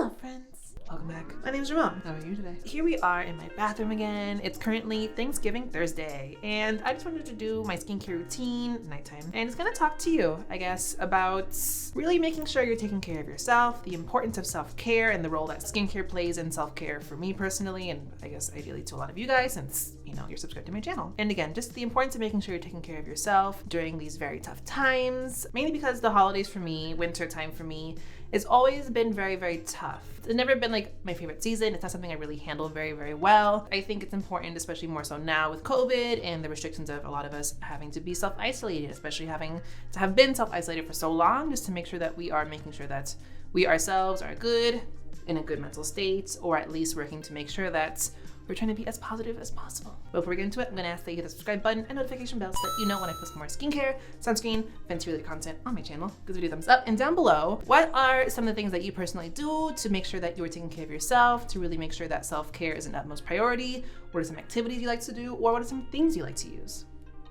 Hello friends, welcome back. My name is Ramon. How are you today? Here we are in my bathroom again. It's currently Thanksgiving Thursday and I just wanted to do my skincare routine nighttime and it's gonna talk to you, I guess, about really making sure you're taking care of yourself, the importance of self-care and the role that skincare plays in self-care for me personally, and I guess ideally to a lot of you guys since you're subscribed to my channel. And again, just the importance of making sure you're taking care of yourself during these very tough times, mainly because the holidays for me, winter time for me, it's always been very, very tough. It's never been like my favorite season. It's not something I really handle very, very well. I think it's important, especially more so now with COVID and the restrictions of a lot of us having to be self-isolated, especially having to have been self-isolated for so long, just to make sure that we are making sure that we ourselves are good, in a good mental state, or at least working to make sure that we're trying to be as positive as possible. But before we get into it, I'm gonna ask that you hit the subscribe button and notification bell so that you know when I post more skincare, sunscreen, Fenty related content on my channel. Give the video a thumbs up. And down below, what are some of the things that you personally do to make sure that you're taking care of yourself, to really make sure that self-care is an utmost priority? What are some activities you like to do, or what are some things you like to use?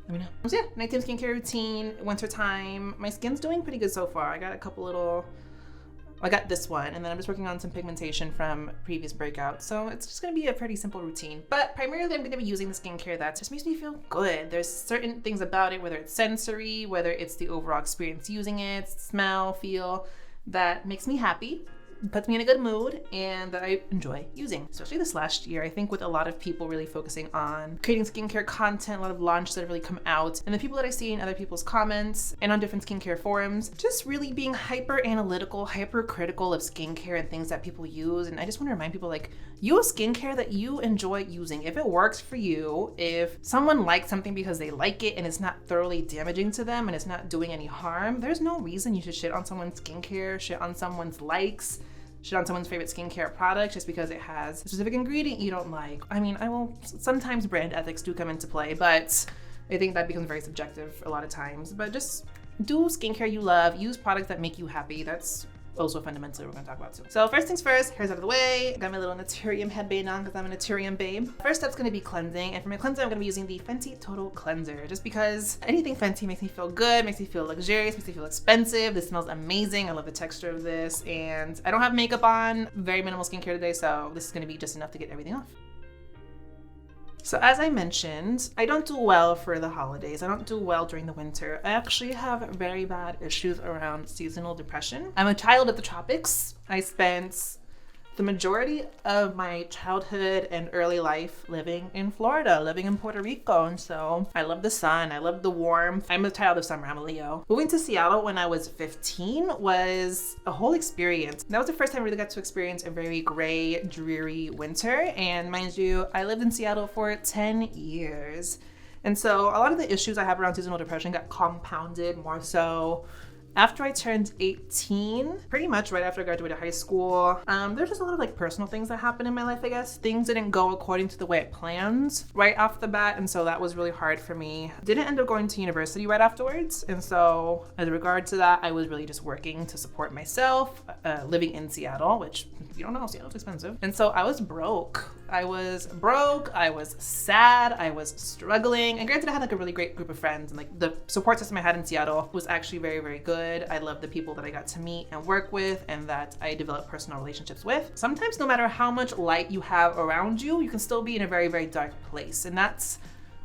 Let me know. So yeah, nighttime skincare routine, winter time. My skin's doing pretty good so far. I got a couple little, I got this one, and then I'm just working on some pigmentation from previous breakouts. So it's just gonna be a pretty simple routine. But primarily I'm gonna be using the skincare that just makes me feel good. There's certain things about it, whether it's sensory, whether it's the overall experience using it, smell, feel, that makes me happy, puts me in a good mood, and that I enjoy using. Especially this last year, I think with a lot of people really focusing on creating skincare content, a lot of launches that have really come out, and the people that I see in other people's comments and on different skincare forums, just really being hyper analytical, hyper critical of skincare and things that people use. And I just want to remind people, like, use skincare that you enjoy using. If it works for you, if someone likes something because they like it and it's not thoroughly damaging to them and it's not doing any harm, there's no reason you should shit on someone's skincare, shit on someone's likes, shit on someone's favorite skincare product just because it has a specific ingredient you don't like. I mean, sometimes brand ethics do come into play, but I think that becomes very subjective a lot of times. But just do skincare you love, use products that make you happy. That's also fundamentally we're gonna talk about too. So first things first, hair's out of the way. Got my little Naturium headband on because I'm a Naturium babe. First step's gonna be cleansing, and for my cleanser I'm gonna be using the Fenty Total Cleanser, just because anything Fenty makes me feel good, makes me feel luxurious, makes me feel expensive. This smells amazing. I love the texture of this, and I don't have makeup on, very minimal skincare today, so this is gonna be just enough to get everything off. So as I mentioned, I don't do well for the holidays. I don't do well during the winter. I actually have very bad issues around seasonal depression. I'm a child of the tropics. I spent the majority of my childhood and early life living in Florida, living in Puerto Rico. And so I love the sun, I love the warmth. I'm a child of summer, I'm a Leo. Moving to Seattle when I was 15 was a whole experience. That was the first time I really got to experience a very gray, dreary winter. And mind you, I lived in Seattle for 10 years. And so a lot of the issues I have around seasonal depression got compounded more so after I turned 18, pretty much right after I graduated high school. There's just a lot of like personal things that happened in my life, I guess. Things didn't go according to the way I planned right off the bat, and so that was really hard for me. Didn't end up going to university right afterwards, and so as regard to that, I was really just working to support myself, living in Seattle, which, if you don't know, Seattle's expensive. And so I was broke. I was sad, I was struggling. And granted, I had like a really great group of friends, and like the support system I had in Seattle was actually very, very good. I love the people that I got to meet and work with and that I developed personal relationships with. Sometimes no matter how much light you have around you, you can still be in a very, very dark place. And that's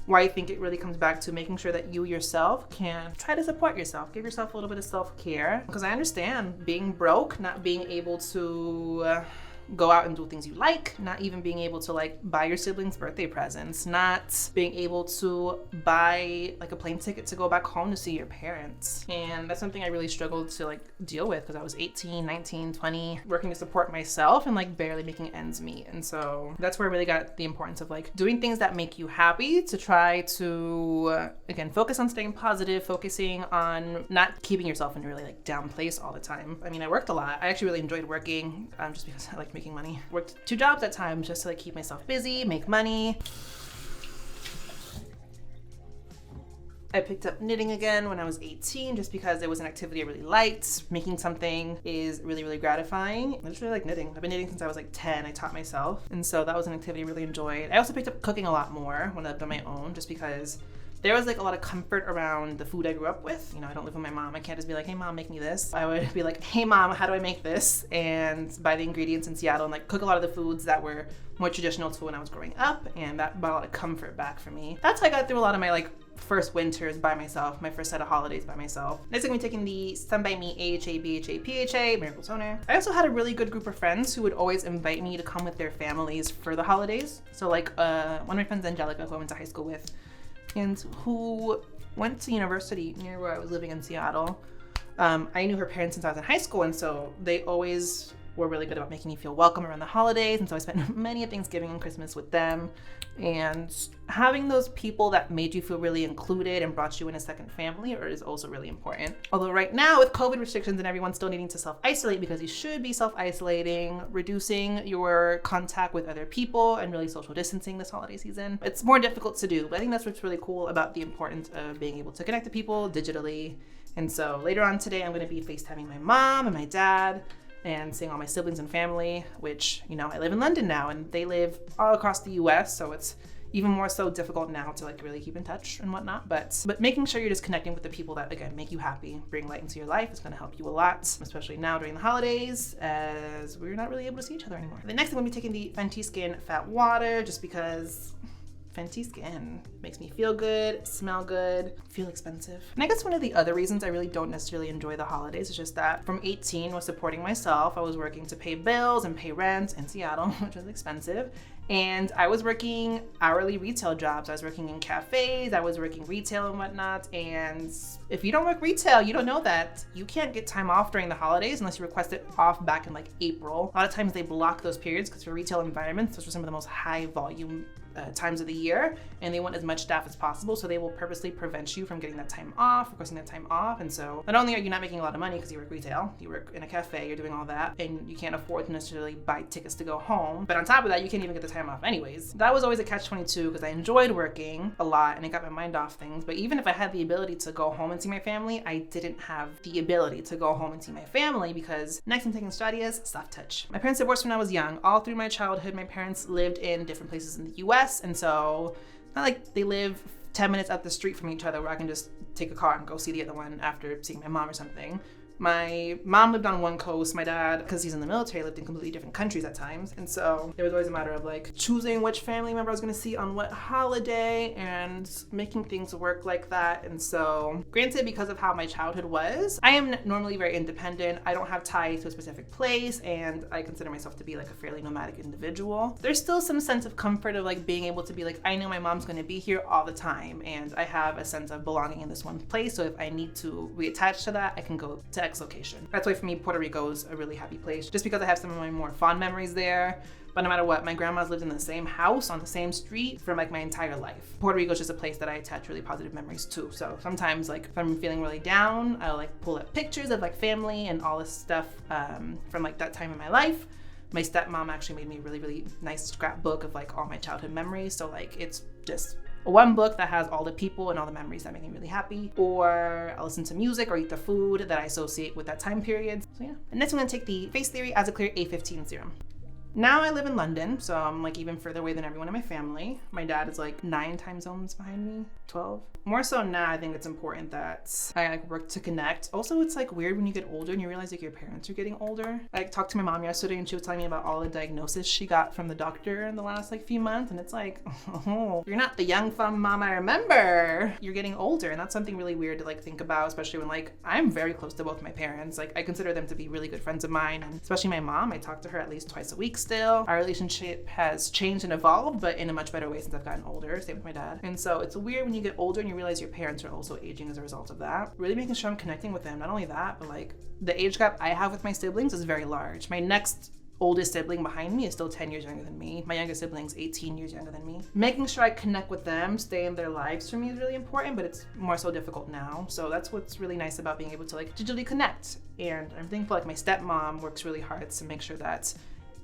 why I think it really comes back to making sure that you yourself can try to support yourself, give yourself a little bit of self-care. Because I understand being broke, not being able to go out and do things you like, not even being able to like buy your siblings birthday presents, not being able to buy like a plane ticket to go back home to see your parents. And that's something I really struggled to like deal with because I was 18, 19, 20, working to support myself and like barely making ends meet. And so that's where I really got the importance of like doing things that make you happy, to try to again focus on staying positive, focusing on not keeping yourself in a really like down place all the time. I mean, I worked a lot. I actually really enjoyed working just because I like making money. Worked 2 jobs at times just to like keep myself busy, make money. I picked up knitting again when I was 18 just because it was an activity I really liked. Making something is really, really gratifying. I just really like knitting. I've been knitting since I was like 10. I taught myself. And so that was an activity I really enjoyed. I also picked up cooking a lot more when I lived on my own just because there was like a lot of comfort around the food I grew up with. You know, I don't live with my mom. I can't just be like, hey mom, make me this. I would be like, hey mom, how do I make this? And buy the ingredients in Seattle and like cook a lot of the foods that were more traditional to when I was growing up, and that brought a lot of comfort back for me. That's how I got through a lot of my like first winters by myself, my first set of holidays by myself. Next thing, we're taking the Sun By Me AHA, BHA, PHA, Miracle Toner. I also had a really good group of friends who would always invite me to come with their families for the holidays. So like one of my friends, Angelica, who I went to high school with, and who went to university near where I was living in Seattle. I knew her parents since I was in high school, and so they always were really good about making me feel welcome around the holidays, and so I spent many of Thanksgiving and Christmas with them. And having those people that made you feel really included and brought you in a second family is also really important. Although right now with COVID restrictions and everyone still needing to self-isolate, because you should be self-isolating, reducing your contact with other people and really social distancing this holiday season, it's more difficult to do. But I think that's what's really cool about the importance of being able to connect to people digitally. And so later on today, I'm going to be FaceTiming my mom and my dad and seeing all my siblings and family, which, you know, I live in London now and they live all across the US, so it's even more so difficult now to like really keep in touch and whatnot. But making sure you're just connecting with the people that, again, make you happy, bring light into your life is going to help you a lot, especially now during the holidays, as we're not really able to see each other anymore. The next thing, we'll be taking the Fenty Skin Fat Water, just because Fenty Skin makes me feel good, smell good, feel expensive. And I guess one of the other reasons I really don't necessarily enjoy the holidays is just that from 18 was supporting myself. I was working to pay bills and pay rent in Seattle, which was expensive. And I was working hourly retail jobs. I was working in cafes, I was working retail and whatnot. And if you don't work retail, you don't know that you can't get time off during the holidays unless you request it off back in like April. A lot of times they block those periods because for retail environments, those are some of the most high volume times of the year, and they want as much staff as possible, so they will purposely prevent you from getting that time off, requesting that time off. And so not only are you not making a lot of money because you work retail, you work in a cafe, you're doing all that, and you can't afford to necessarily buy tickets to go home, but on top of that, you can't even get the time off anyways. That was always a catch-22 because I enjoyed working a lot and it got my mind off things, but even if I had the ability to go home and see my family, I didn't have the ability to go home and see my family because next I'm taking strategy is soft touch. My parents divorced when I was young. All through my childhood, my parents lived in different places in the US, and so it's not like they live 10 minutes up the street from each other where I can just take a car and go see the other one after seeing my mom or something. My mom lived on one coast. My dad, because he's in the military, lived in completely different countries at times. And so it was always a matter of like choosing which family member I was going to see on what holiday and making things work like that. And so granted, because of how my childhood was, I am normally very independent. I don't have ties to a specific place, and I consider myself to be like a fairly nomadic individual. There's still some sense of comfort of like being able to be like, I know my mom's going to be here all the time, and I have a sense of belonging in this one place. So if I need to reattach to that, I can go to X location. That's why for me, Puerto Rico is a really happy place, just because I have some of my more fond memories there. But no matter what, my grandma's lived in the same house on the same street for like my entire life. Puerto Rico is just a place that I attach really positive memories to. So sometimes like if I'm feeling really down, I'll like pull up pictures of like family and all this stuff from like that time in my life. My stepmom actually made me a really, really nice scrapbook of like all my childhood memories. So like it's just one book that has all the people and all the memories that make me really happy, or I'll listen to music or eat the food that I associate with that time period. So yeah. And next I'm gonna take the Face Theory As a Clear A15 serum. Now I live in London, so I'm like even further away than everyone in my family. My dad is like 9 time zones behind me, 12. More so now, I think it's important that I like work to connect. Also, it's like weird when you get older and you realize like your parents are getting older. I talked to my mom yesterday and she was telling me about all the diagnoses she got from the doctor in the last like few months, and it's like, oh, you're not the young fun mom I remember. You're getting older, and that's something really weird to like think about, especially when like I'm very close to both my parents. Like I consider them to be really good friends of mine, and especially my mom. I talk to her at least twice a week still. Our relationship has changed and evolved, but in a much better way since I've gotten older. Same with my dad. And so it's weird when you get older and you realize your parents are also aging as a result of that. Really making sure I'm connecting with them. Not only that, but like the age gap I have with my siblings is very large. My next oldest sibling behind me is still 10 years younger than me. My youngest sibling's 18 years younger than me. Making sure I connect with them, stay in their lives for me is really important, but it's more so difficult now. So that's what's really nice about being able to like digitally connect. And I'm thankful like my stepmom works really hard to make sure that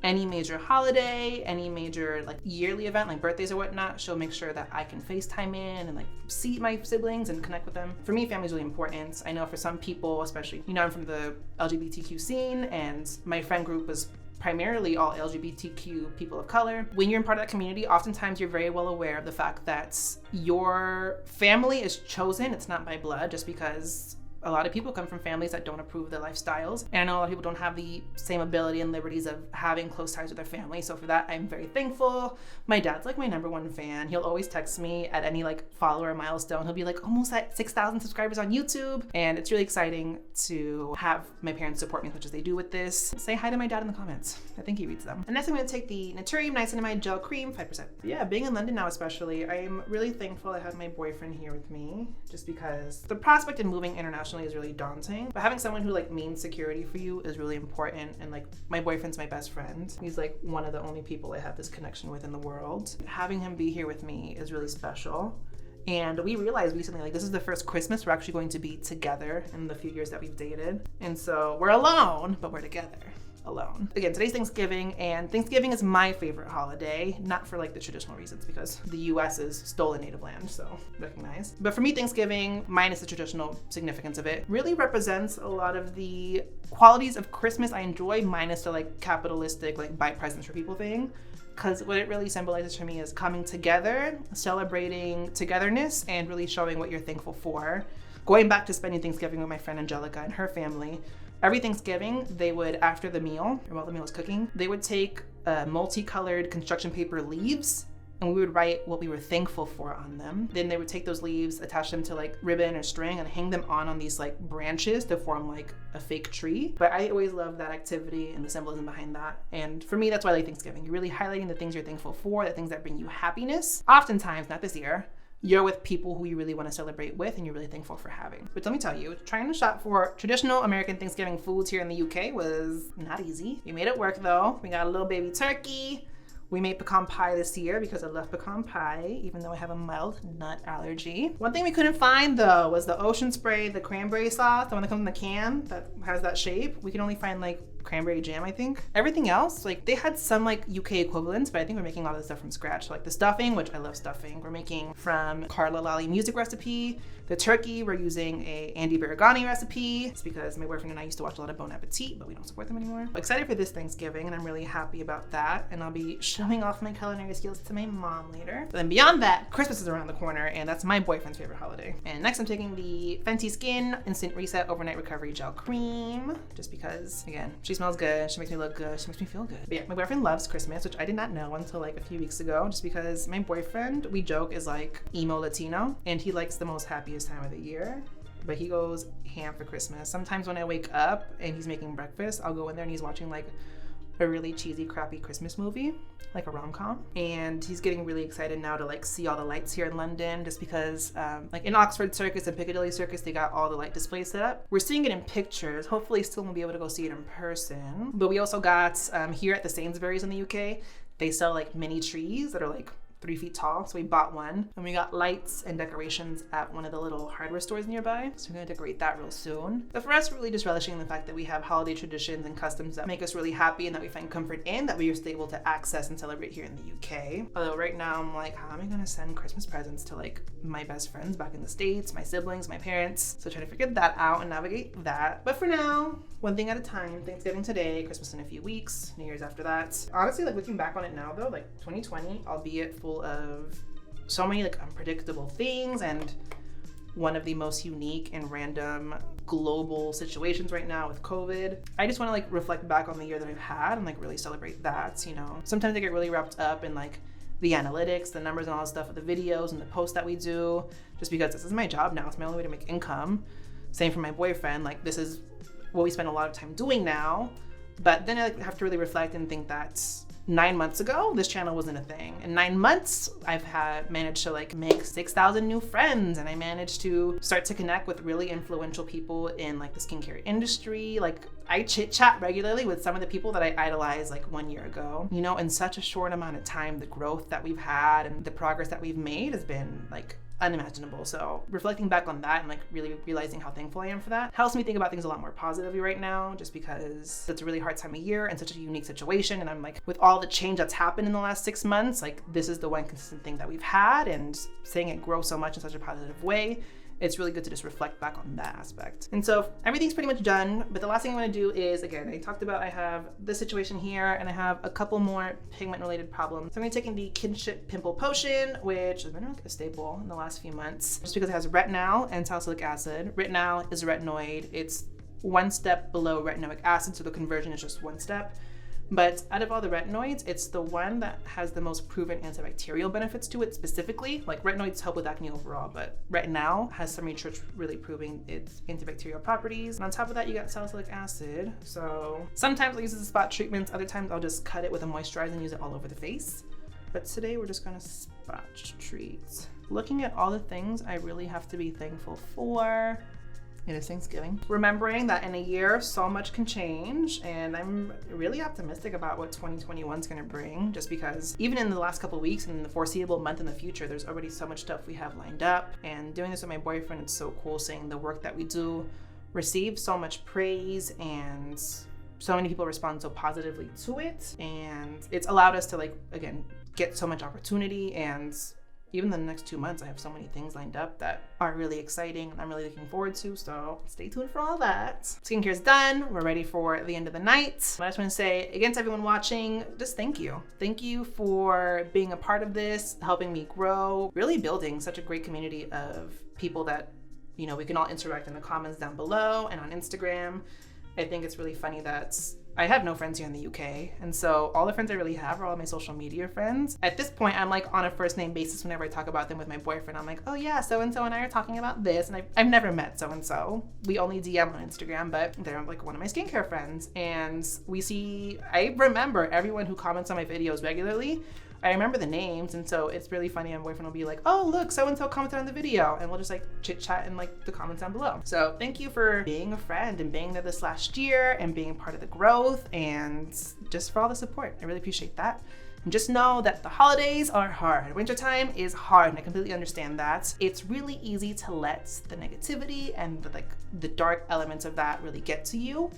any major holiday, any major like yearly event, like birthdays or whatnot, she'll make sure that I can FaceTime in and like see my siblings and connect with them. For me, family is really important. I know for some people, especially, you know, I'm from the LGBTQ scene, and my friend group was primarily all LGBTQ people of color. When you're in part of that community, oftentimes you're very well aware of the fact that your family is chosen. It's not by blood, just because a lot of people come from families that don't approve of their lifestyles. And I know a lot of people don't have the same ability and liberties of having close ties with their family. So for that, I'm very thankful. My dad's like my #1 fan. He'll always text me at any like follower milestone. He'll be like almost at 6,000 subscribers on YouTube. And it's really exciting to have my parents support me as much as they do with this. Say hi to my dad in the comments. I think he reads them. And next I'm gonna take the Naturium Niacinamide Gel Cream, 5%. Yeah, being in London now especially, I'm really thankful I have my boyfriend here with me, just because the prospect of moving internationally is really daunting, but having someone who like means security for you is really important. And like my boyfriend's my best friend. He's like one of the only people I have this connection with in the world. Having him be here with me is really special. And we realized recently, like, this is the first Christmas we're actually going to be together in the few years that we've dated. And so we're alone, but we're together. Alone. Again, today's Thanksgiving, and Thanksgiving is my favorite holiday, not for like the traditional reasons, because the US is stolen native land, so recognize. But for me, Thanksgiving, minus the traditional significance of it, really represents a lot of the qualities of Christmas I enjoy, minus the like capitalistic, like buy presents for people thing. Because what it really symbolizes for me is coming together, celebrating togetherness, and really showing what you're thankful for. Going back to spending Thanksgiving with my friend Angelica and her family, every Thanksgiving, they would, after the meal, or while the meal was cooking, they would take multicolored construction paper leaves, and we would write what we were thankful for on them. Then they would take those leaves, attach them to like ribbon or string, and hang them on these like branches to form like a fake tree. But I always love that activity and the symbolism behind that. And for me, that's why I like Thanksgiving. You're really highlighting the things you're thankful for, the things that bring you happiness. Oftentimes, not this year, you're with people who you really want to celebrate with and you're really thankful for having. But let me tell you, trying to shop for traditional American Thanksgiving foods here in the UK was not easy. We made it work though. We got a little baby turkey. We made pecan pie this year because I love pecan pie, even though I have a mild nut allergy. One thing we couldn't find though was the Ocean Spray, the cranberry sauce, the one that comes in the can that has that shape. We can only find like cranberry jam, I think. Everything else, like they had some like UK equivalents, but I think we're making a lot of the stuff from scratch. So, like the stuffing, which I love stuffing, we're making from Carla Lally music recipe. The turkey, we're using a Andy Baragani recipe. It's because my boyfriend and I used to watch a lot of Bon Appetit, but we don't support them anymore. I'm excited for this Thanksgiving, and I'm really happy about that. And I'll be showing off my culinary skills to my mom later. But then beyond that, Christmas is around the corner, and that's my boyfriend's favorite holiday. And next I'm taking the Fenty Skin Instant Reset Overnight Recovery Gel Cream, just because, again, she smells good, she makes me look good, she makes me feel good. But yeah, my boyfriend loves Christmas, which I did not know until like a few weeks ago, just because my boyfriend, we joke, is like emo Latino, and he likes the most happiest time of the year. But he goes ham for Christmas. Sometimes when I wake up and he's making breakfast, I'll go in there and he's watching like a really cheesy, crappy Christmas movie, like a rom-com. And he's getting really excited now to like see all the lights here in London, just because like in Oxford Circus and Piccadilly Circus, they got all the light displays set up. We're seeing it in pictures. Hopefully still won't be able to go see it in person. But we also got here at the Sainsbury's in the UK, they sell like mini trees that are like 3 feet tall, so we bought one, and we got lights and decorations at one of the little hardware stores nearby, so we're gonna decorate that real soon. But for us, we're really just relishing the fact that we have holiday traditions and customs that make us really happy and that we find comfort in, that we are able to access and celebrate here in the UK. Although right now I'm like, how am I gonna send Christmas presents to like my best friends back in the States, my siblings, my parents? So trying to figure that out and navigate that. But for now, one thing at a time. Thanksgiving today, Christmas in a few weeks, New Year's after that. Honestly, like looking back on it now though, like 2020, albeit full of so many like unpredictable things and one of the most unique and random global situations right now with COVID. I just want to like reflect back on the year that I've had and like really celebrate that, you know. Sometimes I get really wrapped up in like the analytics, the numbers and all that stuff with the videos and the posts that we do, just because this is my job now. It's my only way to make income. Same for my boyfriend. Like this is what we spend a lot of time doing now. But then I like, have to really reflect and think that 9 months ago, this channel wasn't a thing. In 9 months, I've managed to like make 6,000 new friends, and I managed to start to connect with really influential people in like the skincare industry. Like I chit chat regularly with some of the people that I idolized like 1 year ago. You know, in such a short amount of time, the growth that we've had and the progress that we've made has been like unimaginable. So reflecting back on that and like really realizing how thankful I am for that helps me think about things a lot more positively right now, just because it's a really hard time of year and such a unique situation. And I'm like, with all the change that's happened in the last 6 months, like this is the one consistent thing that we've had, and seeing it grow so much in such a positive way it's really good to just reflect back on that aspect. And so everything's pretty much done, but the last thing I'm gonna do is, again, I talked about I have this situation here and I have a couple more pigment related problems. So I'm gonna be taking the Kinship Pimple Potion, which has been like a staple in the last few months, just because it has retinol and salicylic acid. Retinol is a retinoid. It's one step below retinoic acid, so the conversion is just one step. But out of all the retinoids, it's the one that has the most proven antibacterial benefits to it specifically. Like retinoids help with acne overall, but retinol has some research really proving its antibacterial properties. And on top of that, you got salicylic acid. So sometimes I'll use it as spot treatments. Other times I'll just cut it with a moisturizer and use it all over the face. But today we're just gonna spot treat. Looking at all the things I really have to be thankful for. It is Thanksgiving. Remembering that in a year, so much can change, and I'm really optimistic about what 2021 is gonna bring, just because even in the last couple of weeks and in the foreseeable month in the future, there's already so much stuff we have lined up. And doing this with my boyfriend, it's so cool seeing the work that we do receive so much praise, and so many people respond so positively to it. And it's allowed us to, like, again, get so much opportunity. And even in the next 2 months, I have so many things lined up that are really exciting and I'm really looking forward to, so stay tuned for all that. Skincare is done. We're ready for the end of the night. I just want to say, again, to everyone watching, just thank you. Thank you for being a part of this, helping me grow, really building such a great community of people that, you know, we can all interact in the comments down below and on Instagram. I think it's really funny that I have no friends here in the UK, and so all the friends I really have are all my social media friends. At this point, I'm like on a first name basis whenever I talk about them with my boyfriend. I'm like, oh yeah, so-and-so and I are talking about this, and I've never met so-and-so. We only DM on Instagram, but they're like one of my skincare friends, and I remember everyone who comments on my videos regularly. I remember the names, and so it's really funny. My boyfriend will be like, oh, look, so-and-so commented on the video, and we'll just like chit chat in like the comments down below. So thank you for being a friend and being there this last year and being part of the growth and just for all the support. I really appreciate that. And just know that the holidays are hard. Wintertime is hard, and I completely understand that. It's really easy to let the negativity and the dark elements of that really get to you.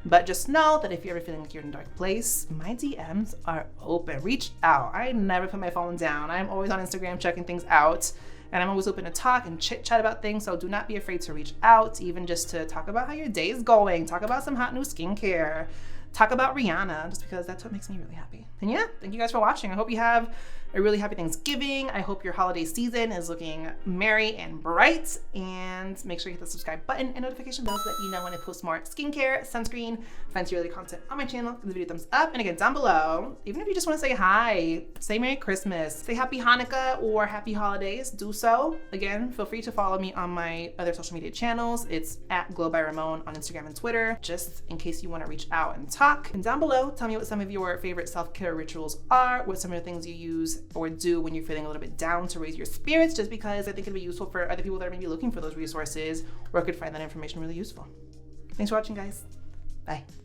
But just know that if you're ever feeling like you're in a dark place, my DMs are open. Reach out. I never put my phone down. I'm always on Instagram checking things out, and I'm always open to talk and chit chat about things. So do not be afraid to reach out, even just to talk about how your day is going, talk about some hot new skincare, talk about Rihanna, just because that's what makes me really happy. And yeah, thank you guys for watching. I hope you have a really happy Thanksgiving. I hope your holiday season is looking merry and bright, and make sure you hit the subscribe button and notification bell so that you know when I post more skincare, sunscreen, Fenty related content on my channel. Give the video a thumbs up, and again, down below, even if you just want to say hi, say Merry Christmas, say Happy Hanukkah or Happy Holidays, do so. Again, feel free to follow me on my other social media channels. It's at Glow by Ramon on Instagram and Twitter, just in case you want to reach out and talk. And down below, tell me what some of your favorite self-care rituals are, what some of the things you use or do when you're feeling a little bit down to raise your spirits, just because I think it'd be useful for other people that are maybe looking for those resources or could find that information really useful. Thanks for watching, guys. Bye.